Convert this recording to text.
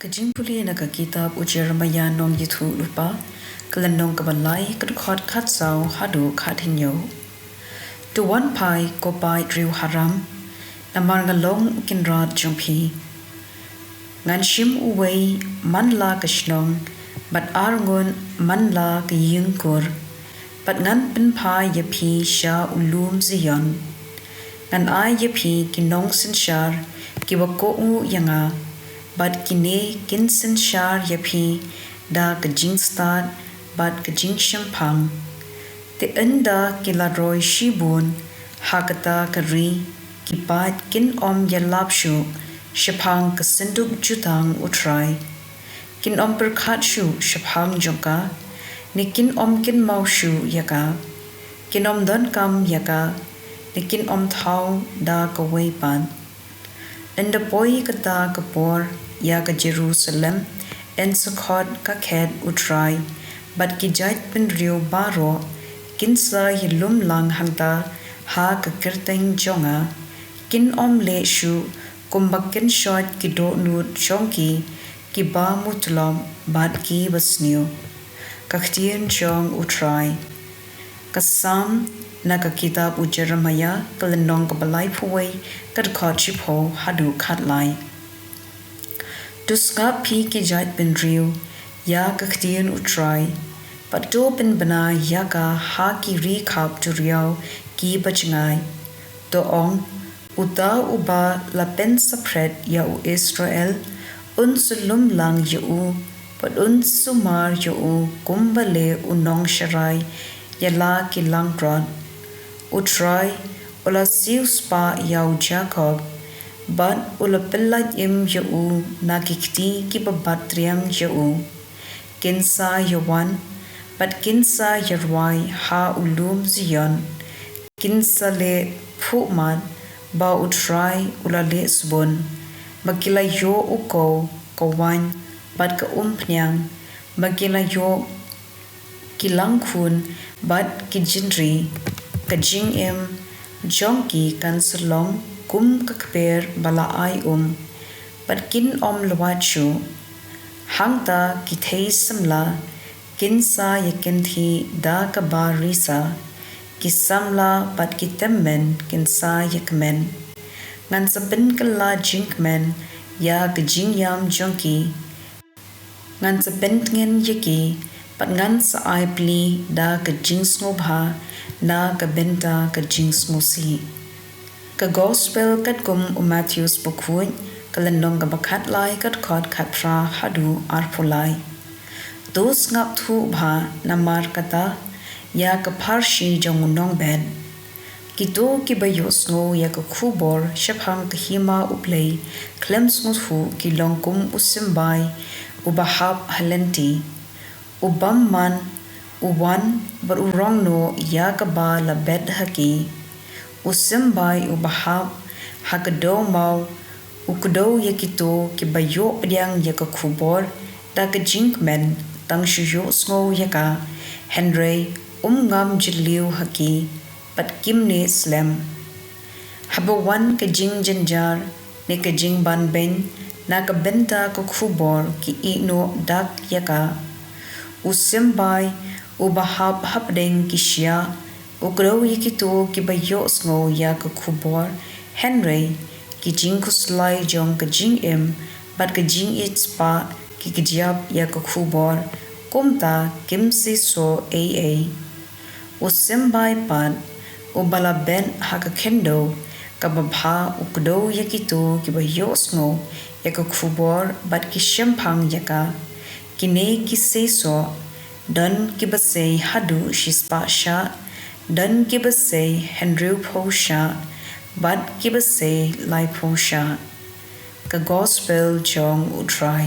Jingpule na kitab ujermaya nong yithu lupa kalanong kabalai kadkhot khat sau hadu khat hinyo to one pai ko pai driu haram namar ngalong kinrat jongpi ngan shim uwei man la kashnong bat arngon man la kiyingkur bat ngan pin pai yapi sha ulum ziyon ngan ai yapi kinong sinshar kiwako u yanga but kine kinsen shar yapi da kajing start but kajing shampang te enda kiladroy shibun hakata kari kipat kin om yalapshu shapang kasenduk jutang utrai kin om perkhat shu shapang jongka nikin om kin maushu yaka kin om don kam yaka nikin om thau da kawai pan and the boy kata kapor ya ka Jerusalem and Sukkot ka khed utrai but ki jait pin riu baro kinsa hilum lang hangta ha ka kirteng jonga kin om le shu kumbakin shot ki do nut chongki ki ba mutlam bat ki basniu ka ktien jong utrai kasam na ka kitab ujermaya kalanong ka balai phuwei kad khot chipho hadu khatlai tuska phi ki jait bin riu ya ka ktien utrai but do bin bana ya ka ha ki ri khap tu riau ki bachngai to ong uta uba la pen sapret ya u Israel un sulum lang ya u but un sumar ya u kumbale unong sharai ya la ki lang rod utrai ula siu spa yau Jacob but ula pillat im ya u na kikti ki babatriang ya u kinsa yawan but kinsa yarwai ha ulum zion kinsa le phuman ba utrai ula le sbon magila yo uko kawan but ka umpnyang magila yo kilang khun but kijinri kajing em jongki kansalong kum kakper bala ai but kin om lwachu hangta ki thei samla kinsa yakin thi da ka ba risa ki samla but ki temmen kinsa yakmen ngan sabin kala jinkmen ya ka jingyam jongki ngan sabin ngen yaki but ngan sa ai pli da ka jingsngobha na ka benta ka jingsmosi ka gospel kat kum Matthews bukhuin kalanong ka bakhat lai kat khot khatra hadu arpulai dos ngap thu bha namar kata ya ka pharshi jongunong ben kito ki bayos ngo ya ka khubor shaphang ka hima uplei klems nguthu ki longkum usimbai ubahap halenti ubam man uwan bar urong no ya ka ba la bed haki usimbai ubahap hakado mau ukdo yakito ki bayo pdiang ya ka khubor da ka jinkmen tang shuyo sngo yaka henry ngam jiliu haki pat kimne slam habawan ka jing janjar ne ka jing ban ben na ka benta ka khubor ki ino dak yaka usimbai ubahap hapdeng kisya ukro yikito ki bayo sngo ya ka khubor henry ki jing kuslai jong ka jing em bat ka jing its pa ki kjap ya ka khubor kumta kimsi so aa usimbai pan ubala ben haka kendo ka babha ukdo yakito ki bayo sngo ya ka khubor bat ki shampang yaka kine ki se so dan ki base hadu shispa sha dan ki base henry pho sha but ki base lai pho sha ka gospel jong utrai